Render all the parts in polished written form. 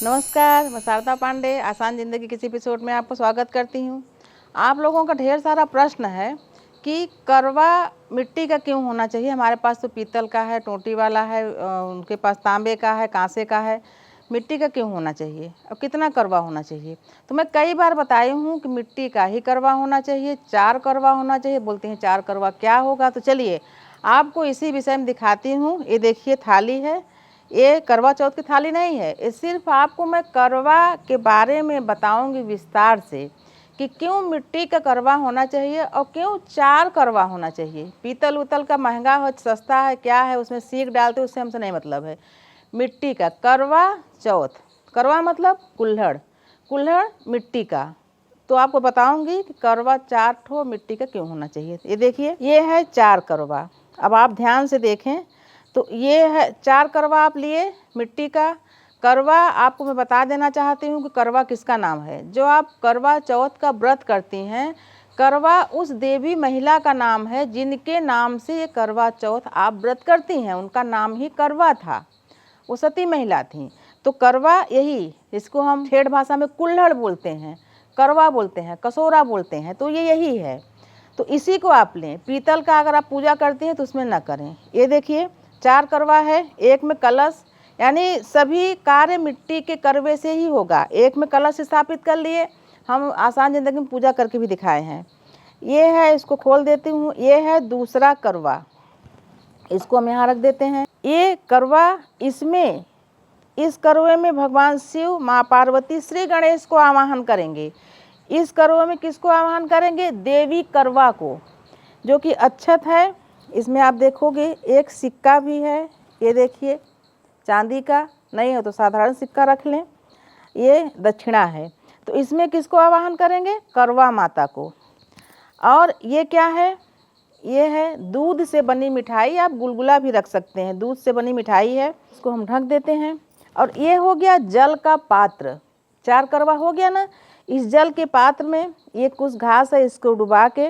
नमस्कार, मैं शारदा पांडे आसान ज़िंदगी किसी एपिसोड में आपको स्वागत करती हूँ। आप लोगों का ढेर सारा प्रश्न है कि करवा मिट्टी का क्यों होना चाहिए। हमारे पास तो पीतल का है, टोंटी वाला है, उनके पास तांबे का है, कांसे का है। मिट्टी का क्यों होना चाहिए और कितना करवा होना चाहिए। तो मैं कई बार बताई हूँ कि मिट्टी का ही करवा होना चाहिए, 4 करवा होना चाहिए। बोलते हैं 4 करवा क्या होगा, तो चलिए आपको इसी विषय में दिखाती हूँ। ये देखिए थाली है, ये करवा चौथ की थाली नहीं है। ये सिर्फ आपको मैं करवा के बारे में बताऊंगी विस्तार से कि क्यों मिट्टी का करवा होना चाहिए और क्यों 4 करवा होना चाहिए। पीतल उतल का महंगा हो सस्ता है क्या है, उसमें सीख डालते, उससे हमसे नहीं मतलब है। मिट्टी का करवा चौथ, करवा मतलब कुल्हड़, कुल्हड़ मिट्टी का। तो आपको बताऊंगी कि करवा 4 ठो मिट्टी का क्यों होना चाहिए। ये देखिए, ये है 4 करवा। अब आप ध्यान से देखें तो ये है 4 करवा आप लिए मिट्टी का। करवा आपको मैं बता देना चाहती हूँ कि करवा किसका नाम है। जो आप करवा चौथ का व्रत करती हैं, करवा उस देवी महिला का नाम है जिनके नाम से ये करवा चौथ आप व्रत करती हैं। उनका नाम ही करवा था, वो सती महिला थी। तो करवा यही, इसको हम ठेठ भाषा में कुल्हड़ बोलते हैं, करवा बोलते हैं, कसोरा बोलते हैं। तो ये यही है, तो इसी को आप लें। पीतल का अगर आप पूजा करती हैं तो उसमें ना करें। ये देखिए 4 करवा है, एक में कलश, यानी सभी कार्य मिट्टी के करवे से ही होगा। एक में कलश स्थापित कर लिए, हम आसान ज़िंदगी में पूजा करके भी दिखाए हैं। ये है, इसको खोल देती हूँ। ये है दूसरा करवा, इसको हम यहाँ रख देते हैं। ये करवा, इसमें इस करवे में भगवान शिव, माँ पार्वती, श्री गणेश को आवाहन करेंगे। इस करवे में किसको आवाहन करेंगे? देवी करवा को, जो कि अक्षत है। इसमें आप देखोगे एक सिक्का भी है, ये देखिए चांदी का, नहीं हो तो साधारण सिक्का रख लें। ये दक्षिणा है। तो इसमें किसको आवाहन करेंगे? करवा माता को। और ये क्या है? ये है दूध से बनी मिठाई, आप गुलगुला भी रख सकते हैं। दूध से बनी मिठाई है, इसको हम ढक देते हैं। और ये हो गया जल का पात्र, 4 करवा हो गया ना। इस जल के पात्र में ये कुछ घास है, इसको डुबा के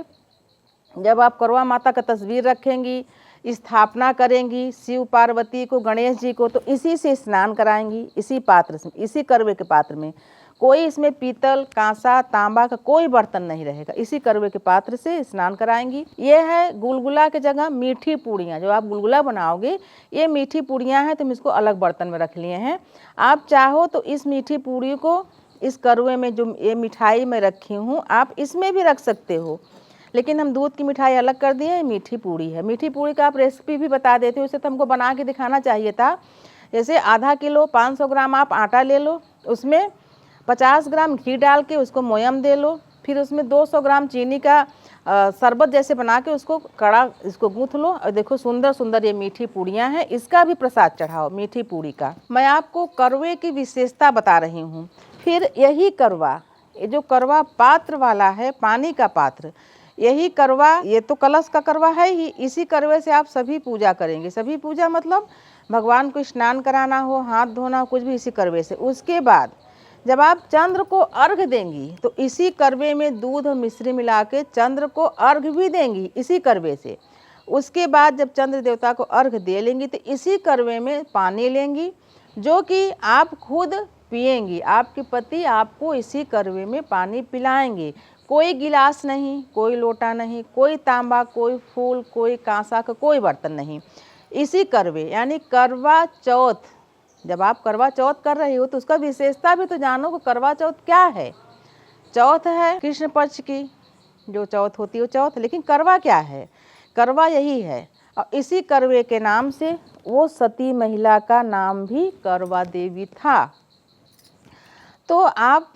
जब आप करवा माता का तस्वीर रखेंगी, स्थापना करेंगी, शिव पार्वती को, गणेश जी को, तो इसी से स्नान कराएंगी, इसी पात्र से, इसी करवे के पात्र में। कोई इसमें पीतल, कांसा, तांबा का कोई बर्तन नहीं रहेगा। इसी करवे के पात्र से स्नान कराएंगी। ये है गुलगुला के जगह मीठी पूड़ियाँ, जो आप गुलगुला बनाओगे, ये मीठी पूड़ियाँ हैं, तुम इसको अलग बर्तन में रख लिए हैं। आप चाहो तो इस मीठी पूड़ी को इस करवे में, जो ये मिठाई मैं रखी हूँ, आप इसमें भी रख सकते हो। लेकिन हम दूध की मिठाई अलग कर दिए, मीठी पूड़ी है। मीठी पूड़ी का आप रेसिपी भी बता देते हो, उसे तो हमको बना के दिखाना चाहिए था। जैसे आधा किलो 500 ग्राम आप आटा ले लो, उसमें 50 ग्राम घी डाल के उसको मोयम दे लो। फिर उसमें 200 ग्राम चीनी का शरबत जैसे बना के उसको कड़ा, इसको गूँथ लो। और देखो सुंदर सुंदर ये मीठी पूड़ियाँ हैं, इसका भी प्रसाद चढ़ाओ मीठी पूड़ी का। मैं आपको करवे की विशेषता बता रही हूँ। फिर यही करवा, ये जो करवा पात्र वाला है, पानी का पात्र, यही करवा, ये तो कलश का करवा है ही। इसी करवे से आप सभी पूजा करेंगे। सभी पूजा मतलब भगवान को स्नान कराना हो, हाथ धोना हो, कुछ भी इसी करवे से। उसके बाद जब आप चंद्र को अर्घ देंगी तो इसी करवे में दूध और मिश्री मिला के चंद्र को अर्घ भी देंगी, इसी करवे से। उसके बाद जब चंद्र देवता को अर्घ दे लेंगी तो इसी करवे में पानी लेंगी, जो कि आप खुद पिएंगी। आपके पति आपको इसी करवे में पानी पिलाएंगे। कोई गिलास नहीं, कोई लोटा नहीं, कोई तांबा, कोई फूल, कोई कांसा का कोई बर्तन नहीं। इसी करवे, यानी करवा चौथ, जब आप करवा चौथ कर रही हो तो उसका विशेषता भी तो जानो कि करवा चौथ क्या है। चौथ है कृष्ण पक्ष की जो चौथ होती है वो चौथ, लेकिन करवा क्या है? करवा यही है। और इसी करवे के नाम से वो सती महिला का नाम भी करवा देवी था। तो आप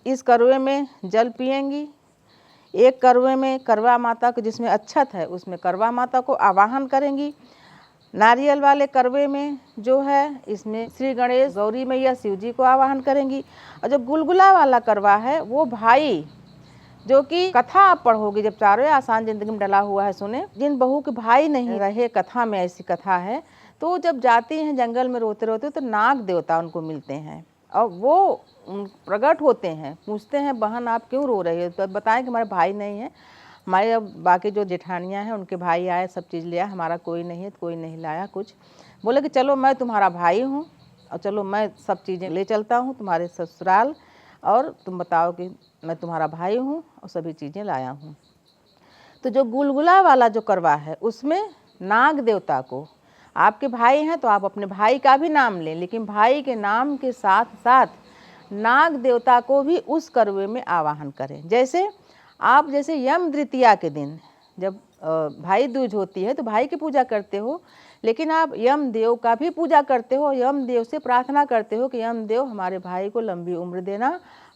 इस करवे में जल पिएंगी। एक करवे में करवा माता को, जिसमें अक्षत है, उसमें करवा माता को आवाहन करेंगी। नारियल वाले करवे में जो है, इसमें श्री गणेश, गौरी मैया, शिव जी को आवाहन करेंगी। और जो गुलगुला वाला करवा है, वो भाई, जो कि कथा आप पढ़ोगे जब चारों आसान जिंदगी में डला हुआ है, सुने, जिन बहू के भाई नहीं रहे, कथा में ऐसी कथा है, तो जब जाती हैं जंगल में रोते रोते तो नाग देवता उनको मिलते हैं और वो प्रकट होते हैं, पूछते हैं बहन आप क्यों रो रही हो? तो बताएं कि हमारे भाई नहीं है, हमारे अब बाकी जो जेठानियाँ हैं उनके भाई आए, सब चीज़ लिया, हमारा कोई नहीं है, कोई नहीं लाया कुछ। बोले कि चलो मैं तुम्हारा भाई हूँ, और चलो मैं सब चीज़ें ले चलता हूँ तुम्हारे ससुराल, और तुम बताओ कि मैं तुम्हारा भाई हूँ और सभी चीज़ें लाया हूँ। तो जो गुलगुला वाला जो करवा है उसमें नाग देवता को, आपके भाई हैं तो आप अपने भाई का भी नाम लें, लेकिन भाई के नाम के साथ साथ नाग देवता को भी उस करवे में आवाहन करें। जैसे आप जैसे यम द्वितीया के दिन जब भाई दूज होती है तो भाई की पूजा करते हो, लेकिन आप यम देव का भी पूजा करते हो, यम देव से प्रार्थना करते हो कि यम देव हमारे भाई को लंबी उम्र देना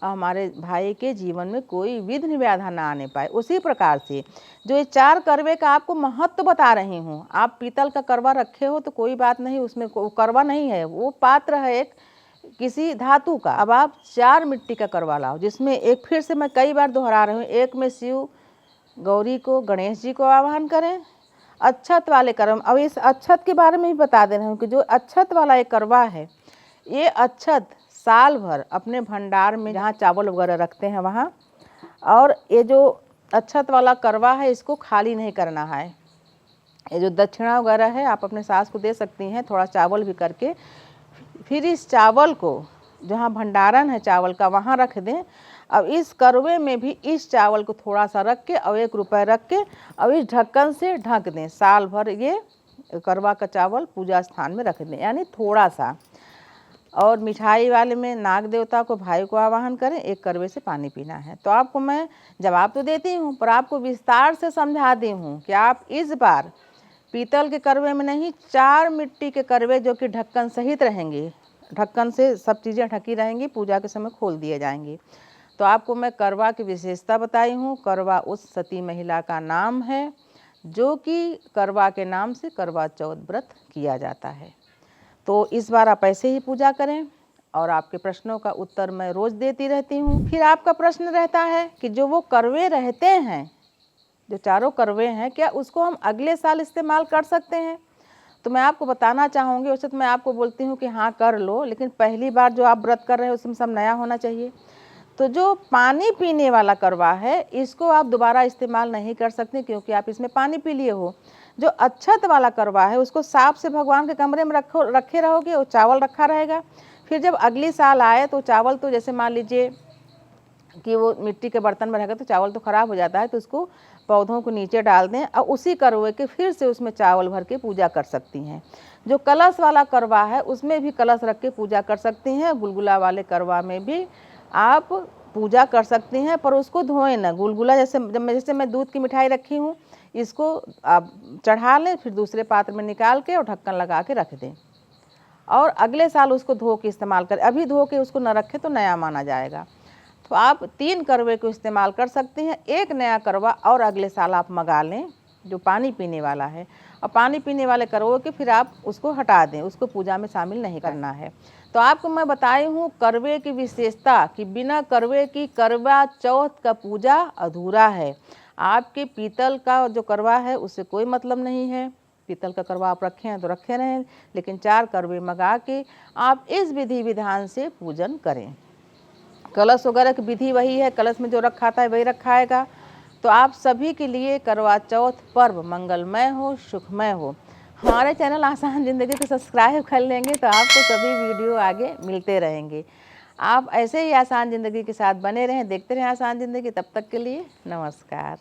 और हमारे भाई के जीवन में कोई विघ्न बाधा ना आने पाए। उसी प्रकार से जो ये 4 करवे का आपको महत्व बता रही हूँ, आप पीतल का करवा रखे हो तो कोई बात नहीं, उसमें करवा नहीं है, वो पात्र है एक किसी धातु का। अब आप 4 मिट्टी का करवा लाओ, जिसमें एक, फिर से मैं कई बार दोहरा रही हूँ, एक में शिव गौरी को, गणेश जी को आवाहन करें, अक्षत वाले कर्म। अब इस अक्षत के बारे में भी बता दे रही हूँ कि जो अक्षत वाला एक करवा है, ये अक्षत साल भर अपने भंडार में जहाँ चावल वगैरह रखते हैं वहाँ, और ये जो अक्षत वाला करवा है इसको खाली नहीं करना है। ये जो दक्षिणा वगैरह है आप अपने सास को दे सकती हैं, थोड़ा चावल भी करके, फिर इस चावल को जहाँ भंडारण है चावल का वहाँ रख दें। अब इस करवे में भी इस चावल को थोड़ा सा रख के और 1 रुपये रख के अब इस ढक्कन से ढक दें। साल भर ये करवा का चावल पूजा स्थान में रख दें, यानी थोड़ा सा। और मिठाई वाले में नाग देवता को, भाई को आवाहन करें, 1 करवे से पानी पीना है। तो आपको मैं जवाब तो देती हूँ, पर आपको विस्तार से समझा दी हूँ कि आप इस बार पीतल के करवे में नहीं, 4 मिट्टी के करवे जो कि ढक्कन सहित रहेंगे, ढक्कन से सब चीज़ें ढकी रहेंगी, पूजा के समय खोल दिए जाएंगे। तो आपको मैं करवा की विशेषता बताई हूँ। करवा उस सती महिला का नाम है जो कि करवा के नाम से करवा चौथ व्रत किया जाता है। तो इस बार आप ऐसे ही पूजा करें, और आपके प्रश्नों का उत्तर मैं रोज़ देती रहती हूँ। फिर आपका प्रश्न रहता है कि जो वो करवे रहते हैं, जो 4 करवे हैं, क्या उसको हम अगले साल इस्तेमाल कर सकते हैं? तो मैं आपको बताना चाहूँगी, वैसे तो मैं आपको बोलती हूँ कि हाँ कर लो, लेकिन पहली बार जो आप व्रत कर रहे हो उसमें सब नया होना चाहिए। तो जो पानी पीने वाला करवा है इसको आप दोबारा इस्तेमाल नहीं कर सकते, क्योंकि आप इसमें पानी पी लिए हो। जो अक्षत वाला करवा है उसको साफ से भगवान के कमरे में रखे रहोगे, वो चावल रखा रहेगा। फिर जब अगली साल आए तो चावल, तो जैसे मान लीजिए कि वो मिट्टी के बर्तन में रहेगा तो चावल तो ख़राब हो जाता है, तो उसको पौधों को नीचे डाल दें और उसी करवे के फिर से उसमें चावल भर के पूजा कर सकती हैं। जो कलश वाला करवा है उसमें भी कलश रख के पूजा कर सकती हैं। गुलगुला वाले करवा में भी आप पूजा कर सकती हैं, पर उसको धोएं ना। गुलगुला जैसे मैं दूध की मिठाई रखी हूँ, इसको आप चढ़ा लें, फिर दूसरे पात्र में निकाल के और ढक्कन लगा के रख दें, और अगले साल उसको धो के इस्तेमाल करें। अभी धो के उसको न रखें तो नया माना जाएगा। तो आप 3 करवे को इस्तेमाल कर सकती हैं। 1 नया करवा और अगले साल आप मंगा लें जो पानी पीने वाला है, और पानी पीने वाले करवों के फिर आप उसको हटा दें, उसको पूजा में शामिल नहीं करना है। तो आपको मैं बताई हूँ करवे की विशेषता कि बिना करवे की करवा चौथ का पूजा अधूरा है। आपके पीतल का जो करवा है उससे कोई मतलब नहीं है। पीतल का करवा आप रखे हैं तो रखे रहें, लेकिन 4 करवे मंगा के आप इस विधि विधान से पूजन करें। कलश वगैरह की विधि वही है, कलश में जो रखा था वही रखाएगा। तो आप सभी के लिए करवा चौथ पर्व मंगलमय हो, सुखमय हो। हमारे चैनल आसान ज़िंदगी को सब्सक्राइब कर लेंगे तो आपको सभी वीडियो आगे मिलते रहेंगे। आप ऐसे ही आसान ज़िंदगी के साथ बने रहें, देखते रहें आसान ज़िंदगी। तब तक के लिए नमस्कार।